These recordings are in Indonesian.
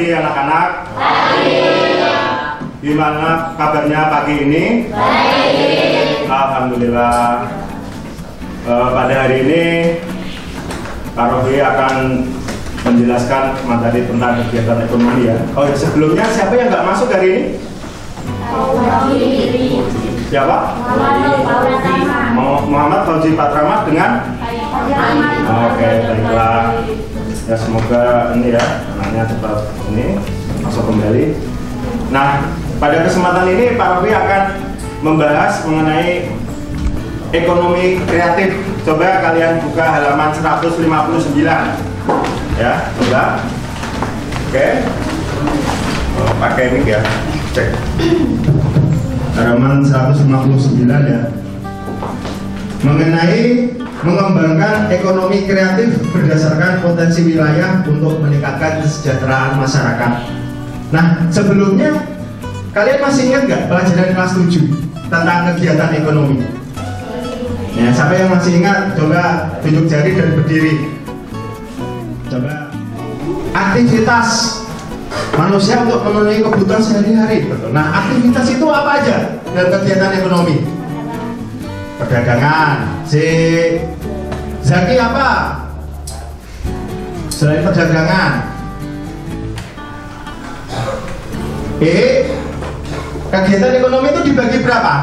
pagi anak-anak. Gimana kabarnya pagi ini? Baik. Alhamdulillah. Pada hari ini Pak Rofi akan menjelaskan materi tentang kegiatan ekonomi ya. Oh sebelumnya siapa yang nggak masuk hari ini? Siapa? Muhammad Fauzi Patrama dengan? Oke, baiklah. Ya semoga ini ya anaknya cepat ini masuk kembali. Nah, pada kesempatan ini Pak Rofi akan membahas mengenai ekonomi kreatif. Coba kalian buka halaman 159. Ya, coba. Oke. Oh, pakai mic ya. Cek. Halaman 159 ya. Mengenai mengembangkan ekonomi kreatif berdasarkan potensi wilayah untuk meningkatkan kesejahteraan masyarakat. Nah, sebelumnya kalian masih ingat nggak pelajaran kelas 7 tentang kegiatan ekonomi? Ya, siapa yang masih ingat? Coba tunjuk jari dan berdiri. Coba. Aktivitas manusia untuk memenuhi kebutuhan sehari-hari. Nah, aktivitas itu apa aja dalam kegiatan ekonomi? Perdagangan. Si Zaki apa? Selain perdagangan. Kegiatan ekonomi itu dibagi berapa?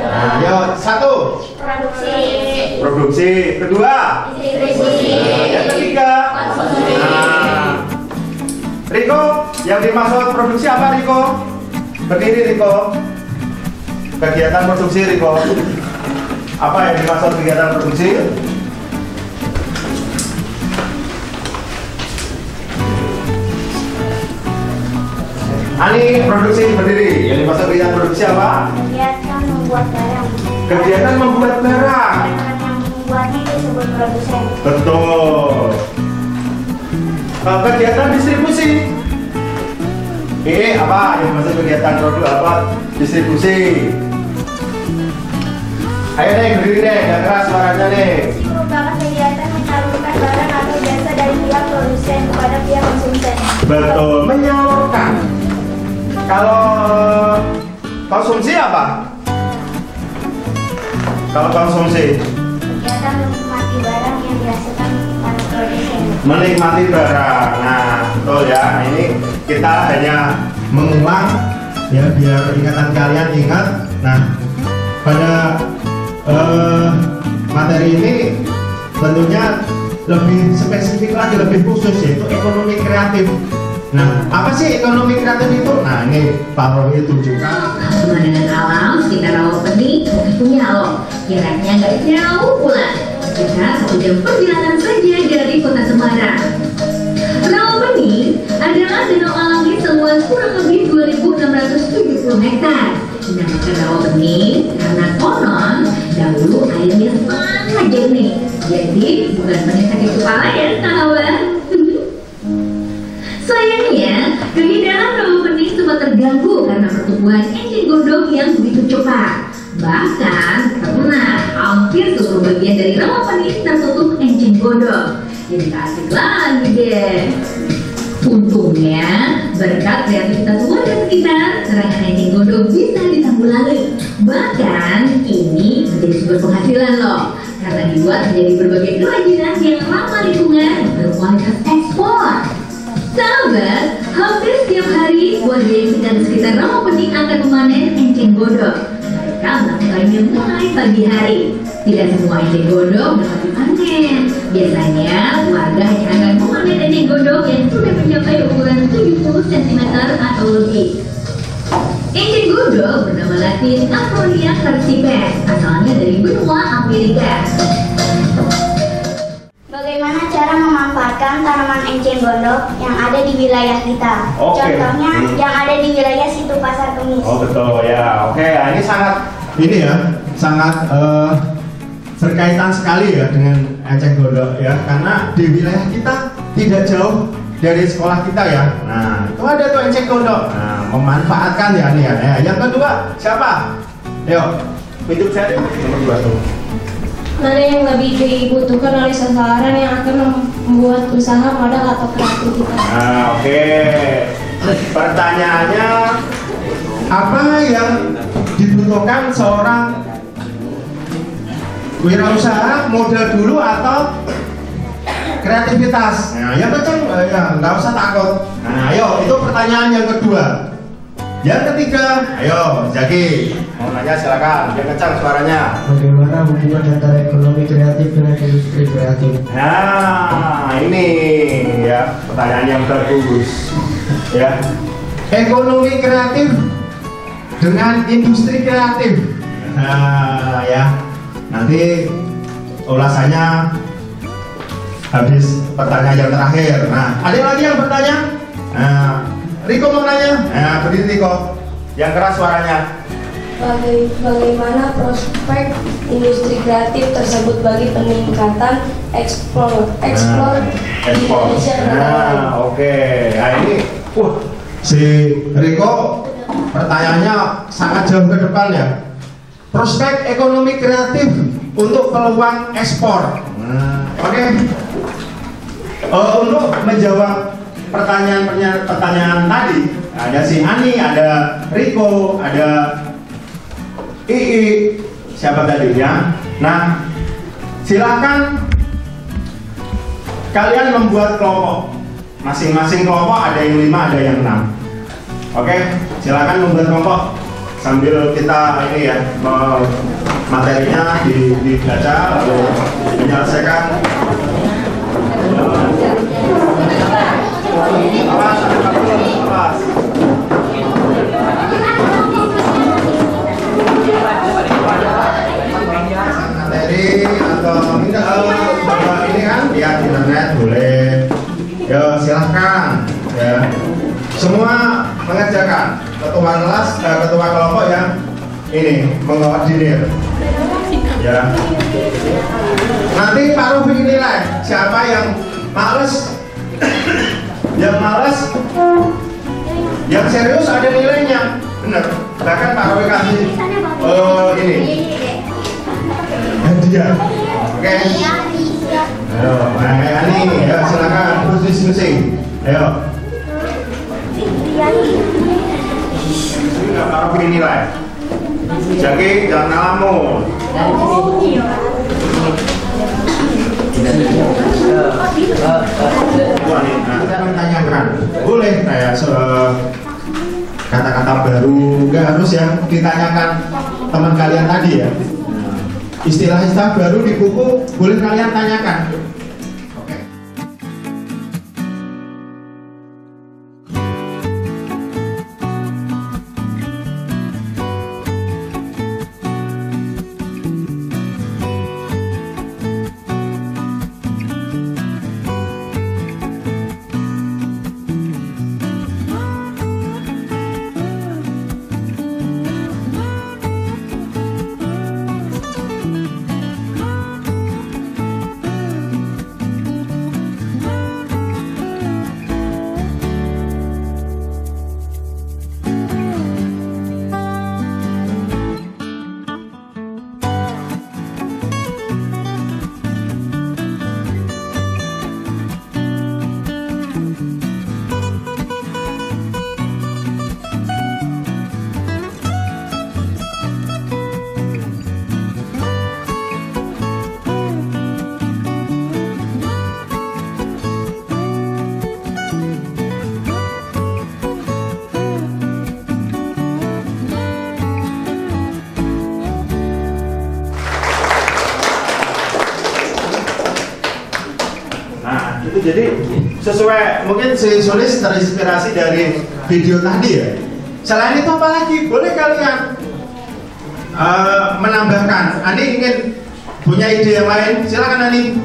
Nah, yo, 1. Produksi. Kedua. Yang ketiga. Nah, Riko, yang dimaksud produksi apa Riko? Berdiri Riko. Kegiatan produksi Riko. Apa yang dimaksud kegiatan produksi? Ani, produksi berdiri. Yang dimaksud kegiatan produksi apa? Kegiatan membuat barang. Kegiatan membuat barang. Yang membuatnya disebut produsen. Betul. Kegiatan distribusi. Apa yang dimaksud kegiatan produk apa? Distribusi. Ayo deh, berdiri deh, gak keras suaranya deh. Merupakan kegiatan menyalurkan barang atau jasa dari pihak produsen kepada pihak konsumen. Betul, menyalurkan. Kalau konsumsi apa? Kalau konsumsi? Kegiatan menikmati barang yang dihasilkan para produsen. Menikmati barang. Nah, betul ya. Ini kita hanya mengulang ya biar ingatan kalian ingat. Nah, pada materi ini tentunya lebih spesifik lagi, lebih khusus yaitu ekonomi kreatif. Nah, apa sih ekonomi kreatif itu? Nah, ini Pak Rofi tunjukkan. Pemandangan alam sekitar Rawapeni bukan punya loh. Jaraknya nggak jauh pula. Sekitar 1 jam perjalanan saja dari kota Semarang. Rawapeni adalah danau alami seluas kurang lebih 2.670 hektar. Dinamakan Rawapeni karena konon dahulu airnya sangat jernih. Jadi bukan penyakit kepala ya, kawan. Sayangnya, keindahan Rawapeni sempat terganggu karena pertumbuhan enceng gondok yang begitu cepat. Bahkan pernah hampir seluruh bagian dari Rawapeni tertutup enceng gondok. Jadi tak asik lagi deh. Untungnya, berkat kreativitas warga sekitar, serangan enceng gondok bisa ditanggulangi. Bahkan ini menjadi sumber penghasilan loh, karena dibuat menjadi berbagai kerajinan yang ramah lingkungan berkualitas ekspor. Sahabat, hampir setiap hari warga yang tinggal di sekitar Rawapeni akan memanen enceng gondok. Mereka melakukannya mulai pagi hari. Tidak semua enceng gondok dapat dipanen. Biasanya warga hanya akan memanen enceng gondok yang sudah mencapai ukuran 70 cm atau lebih. Enceng gondok bernama Latin Aphronia carcipes, asalnya dari benua Amerika. Bagaimana cara memanfaatkan tanaman enceng gondok yang ada di wilayah kita? Oke. Contohnya yang ada di wilayah situ Pasar Kemis. Oh betul ya. Oke, ini sangat berkaitan sekali ya dengan enceng gondok ya, karena di wilayah kita tidak jauh dari sekolah kita ya. Nah, itu ada tuh enceng gondok. Nah, memanfaatkan ya nih ya. Yang kedua siapa? Yuk, tunjuk jari nomor 2 tuh. mana yang lebih dibutuhkan oleh seseorang yang akan membuat usaha modal atau kreativitas. Nah, oke. Pertanyaannya, apa yang dibutuhkan seorang wirausaha, modal dulu atau kreativitas? Nah, yang kenceng, ya nggak usah takut. Nah, ayo, itu pertanyaan yang kedua. Yang ketiga, ayo, Zaki, mau nanya silakan, yang kencang suaranya. Bagaimana hubungan antara ekonomi kreatif dengan industri kreatif? Nah, ini ya pertanyaan yang bagus. Ya, ekonomi kreatif dengan industri kreatif. Nah, ya, nanti ulasannya habis pertanyaan yang terakhir. Nah, ada lagi yang bertanya? Nah, Riko mau nanya? Nah, berdiri Riko. Yang keras suaranya. Bagaimana prospek industri kreatif tersebut bagi peningkatan ekspor di Indonesia dan lain? Oke. Nah, ini si Riko pertanyaannya sangat jauh ke depan ya. Prospek ekonomi kreatif untuk peluang ekspor. Oke. Untuk menjawab pertanyaan tadi, ada si Ani, ada Riko, ada Ii, siapa tadi ya? Nah, silakan kalian membuat kelompok. Masing-masing kelompok ada yang 5, ada yang 6. Oke, silakan membuat kelompok sambil kita ini ya, materinya dibaca lalu menyelesaikan. Materi atau minta ini kan ya internet boleh. Ya silahkan ya. Semua mengerjakan. Ketua kelas, ketua kelompok yang ini mengkoordinir. Ya. Nanti Pak Rufi nilai siapa yang males. Yang malas, yang serius ada nilainya, bener. Bahkan Pak Roy kasih ini hadiah, oke? Ayo, nah ini, ya silakan terus diskusi. Ayo. Sudah Pak Roy nilai. Jadi jangan ngelamun. Kita menanyakan, boleh kayak kata-kata baru, nggak harus yang ditanyakan teman kalian tadi ya. Istilah-istilah baru di buku boleh kalian tanyakan. Oke. Jadi sesuai mungkin si Sulis terinspirasi dari video tadi ya. Selain itu apa lagi? Boleh kalian menambahkan. Ani ingin punya ide yang lain? Silakan Ani.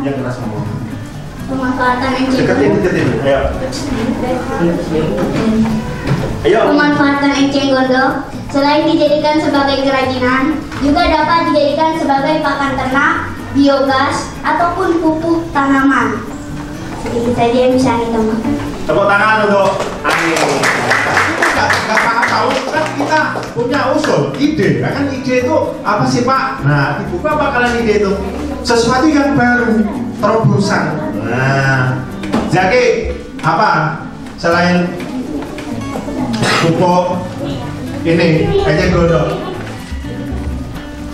Yang keras ngomong. Pemanfaatan eceng Deketin. Ayo. Pemanfaatan eceng gondok selain dijadikan sebagai kerajinan, juga dapat dijadikan sebagai pakan ternak, biogas, ataupun pupuk tanaman. Sedikit saja yang bisa ditambahkan. Tepuk tangan untuk Ani. nggak apa-apa, kan kita punya usul, ide. Kan ide itu apa sih Pak? Nah, di buku apa kalian ide itu? Sesuatu yang baru, terobosan. Nah, jadi apa? Selain buku ini ejek gondok,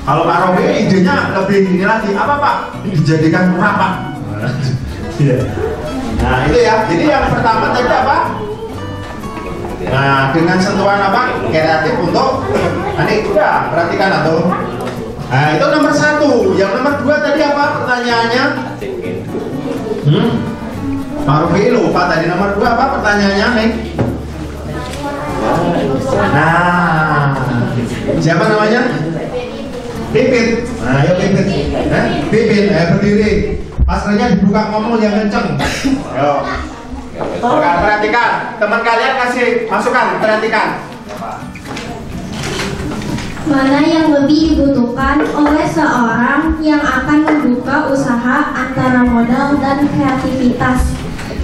kalau Pak Robi idenya lebih ini lagi, apa Pak? Dijadikan rapat. Nah itu ya, jadi yang pertama tadi apa? Nah dengan sentuhan apa? Kreatif untuk, ini udah perhatikan atau? Nah itu nomor 1. Yang nomor 2 tadi apa pertanyaannya? Pak Robi lupa tadi nomor 2 apa pertanyaannya nih? Nah siapa namanya? Pipit. Nah ayo Pipit. Pipit, berdiri. Pasarnya dibuka ngomong yang kenceng. Yo. Perhatikan, teman kalian kasih masukan, perhatikan. Mana yang lebih dibutuhkan oleh seorang yang akan membuka usaha antara modal dan kreativitas?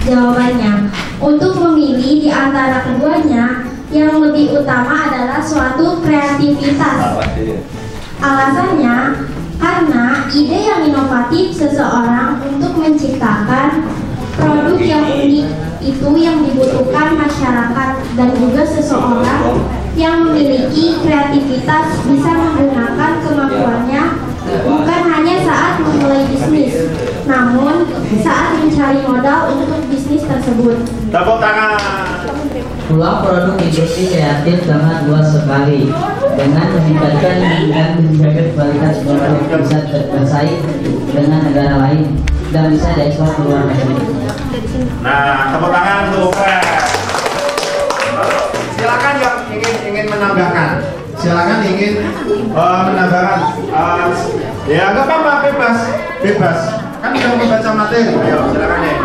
Jawabannya, untuk memilih di antara keduanya, yang lebih utama adalah suatu kreativitas. Alasannya, karena ide yang inovatif seseorang untuk menciptakan produk yang unik itu yang dibutuhkan masyarakat, dan juga seseorang yang memiliki kreativitas bisa menggunakan kemampuannya bukan hanya saat memulai bisnis, namun saat mencari modal untuk bisnis tersebut. Tepuk tangan. Peluang produk industri kreatif sangat luas sekali. Dengan meningkatkan dan menjaga kualitas produk yang bisa bersaing dengan negara lain dan bisa diekspor ke luar negeri. Nah, tepuk tangan tuh. Silakan yang ingin menambahkan. Silakan ingin menambahkan. Ya nggak apa-apa, bebas. Kan udah membaca materi. Ayo, silakan deh.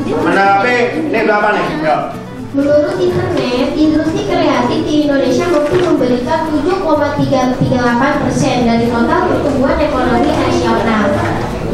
Menanggapi ini berapa nih? Yuk. Menurut internet, industri kreatif di Indonesia mampu memberikan 7,38% dari total pertumbuhan ekonomi nasional.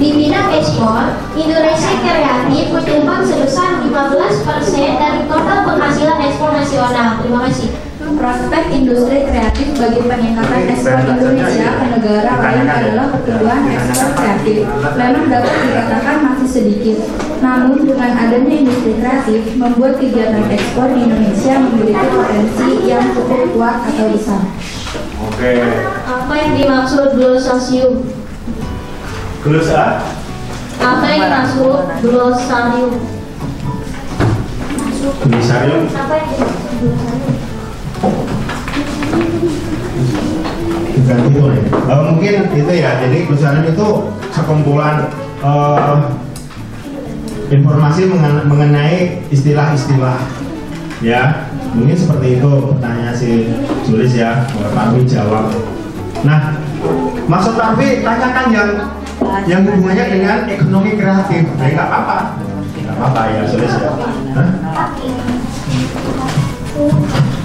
Di bidang ekspor, Indonesia kreatif menyumbang sebesar 15% dari total penghasilan ekspor nasional. Terima kasih. Prospek industri kreatif bagi peningkatan ekspor Indonesia ke negara lain adalah pertumbuhan ekspor kreatif. Memang dapat dikatakan masih sedikit, namun dengan adanya industri kreatif membuat kegiatan ekspor di Indonesia memiliki potensi yang cukup kuat atau besar. Oke. Apa yang dimaksud glosarium? Glosa? Apa yang dimaksud glosarium? Glosarium? Apa yang dimaksud glosarium? Bukan itu nih. Mungkin itu ya. Jadi glosarium itu sekumpulan informasi mengenai istilah-istilah. Ya, mungkin seperti itu pertanyaan si Julis ya. Parwi jawab. Nah, maksud Parwi tanyakan yang hubungannya dengan ekonomi kreatif. Nah, nggak apa-apa ya Julis ya.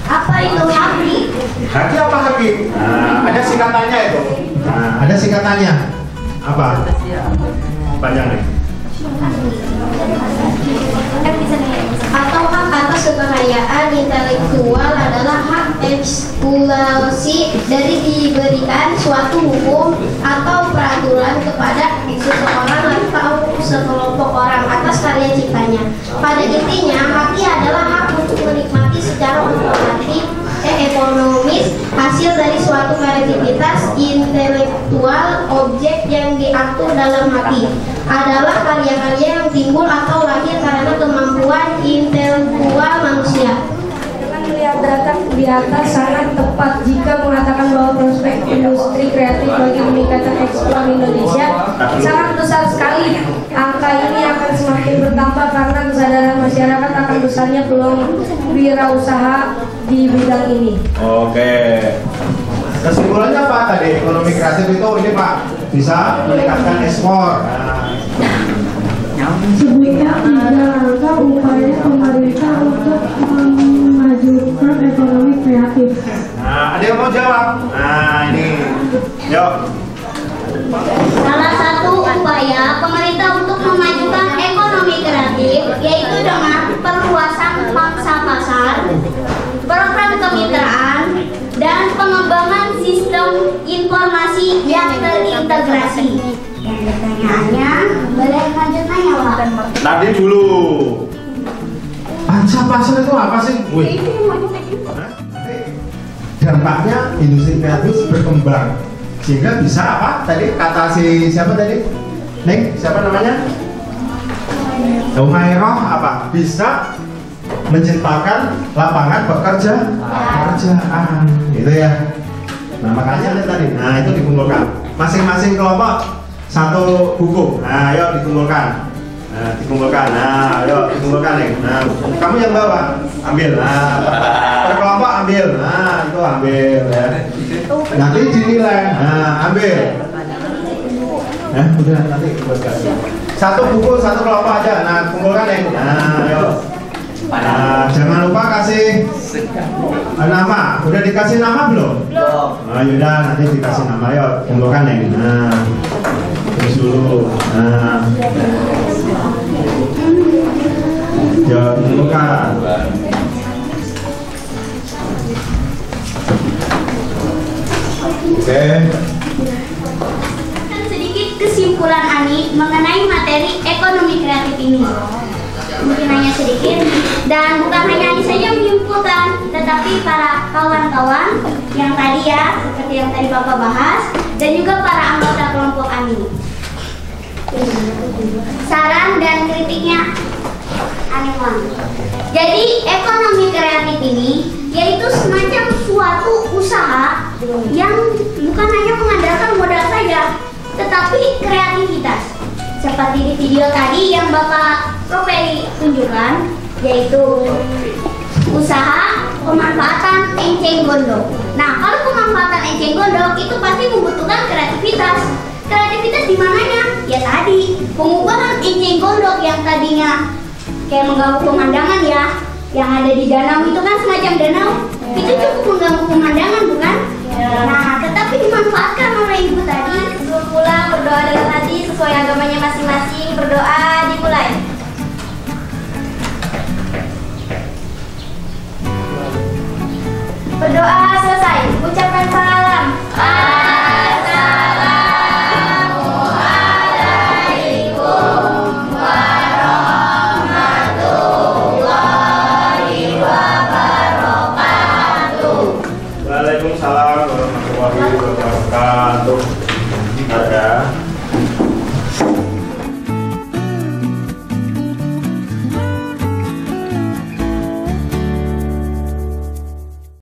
Apa itu haki? Haki apa haki? Nah, ada singkatannya itu. Nah, ada singkatannya. Apa? Panjang nih. Atau hak atas kekayaan intelektual adalah hak eksklusi dari diberikan suatu hukum atau peraturan kepada seseorang atau sekelompok orang atas karya ciptanya. Pada intinya, haki adalah hak untuk menikmati secara ekonomis hasil dari suatu kreativitas intelektual. Objek yang diatur dalam haki adalah karya-karya yang timbul atau lahir karena kemampuan intelektual manusia. Dengan melihat data di atas, sangat tepat jika mengatakan bahwa prospek industri kreatif bagi meningkatkan ekspor Indonesia sangat besar sekali. Angka ini akan semakin bertambah karena kesadaran masyarakat akan besarnya peluang wirausaha di bidang ini. Oke. Kesimpulannya apa tadi? Ekonomi kreatif itu ini Pak bisa meningkatkan ekspor. Sebutnya 3 langkah upaya pemerintah untuk memajukan ekonomi kreatif. Nah, ada yang mau jawab? Nah, ini. Yuk. Salah satu upaya pemerintah untuk memajukan ekonomi kreatif yaitu dengan perluasan pangsa pasar, program integrasi. Dan pertanyaannya, boleh lanjut nanya, Pak? Tadi dulu. Panca pasar itu apa sih? Wih. Dampaknya industri kreatif berkembang sehingga bisa apa? Tadi kata si siapa tadi? Neng, siapa namanya? Humairah apa? Bisa menciptakan lapangan pekerjaan, gitu ya. Nah makanya lihat tadi, nah itu dikumpulkan. Masing-masing kelompok satu buku. Nah, ayo dikumpulkan. Nah, dikumpulkan. Nah, ayo dikumpulkan nih. Nah, kamu yang bawa, ambil. Nah, per kelompok ambil. Nah, itu ambil ya. Nanti dinilai. Nah, ambil. Udah nanti buat kasih. Satu buku, satu kelompok aja. Nah, kumpulkan nih. Nah, ayo. Nah, jangan lupa kasih nama. Udah dikasih nama belum? Belum. Nah, yaudah nanti dikasih nama. Ayo, kumpulkan nih. Nah, terus dulu. Nah, ya kumpulkan. Oke. Sedikit kesimpulan Ani mengenai materi ekonomi kreatif ini. Mungkin hanya sedikit, dan bukan hanya Ani saja yang menyimpulkan, tetapi para kawan-kawan yang tadi ya, seperti yang tadi Bapak bahas, dan juga para anggota kelompok Ani. Saran dan kritiknya Ani mohon. Jadi ekonomi kreatif ini yaitu semacam suatu usaha yang bukan hanya mengandalkan modal saja, tetapi kreativitas. Seperti di video tadi yang Bapak Proferi tunjukkan, yaitu usaha pemanfaatan enceng gondok. Nah, kalau pemanfaatan enceng gondok itu pasti membutuhkan kreativitas. Kreativitas di mananya? Ya tadi, pengukuran enceng gondok yang tadinya kayak mengganggu pemandangan ya, yang ada di danau itu kan semacam danau, itu cukup mengganggu pemandangan bukan? Nah, tetapi dimanfaatkan oleh ibu tadi. Sebelum pulang berdoa dengan hati sesuai agamanya masing-masing. Berdoa dimulai. Berdoa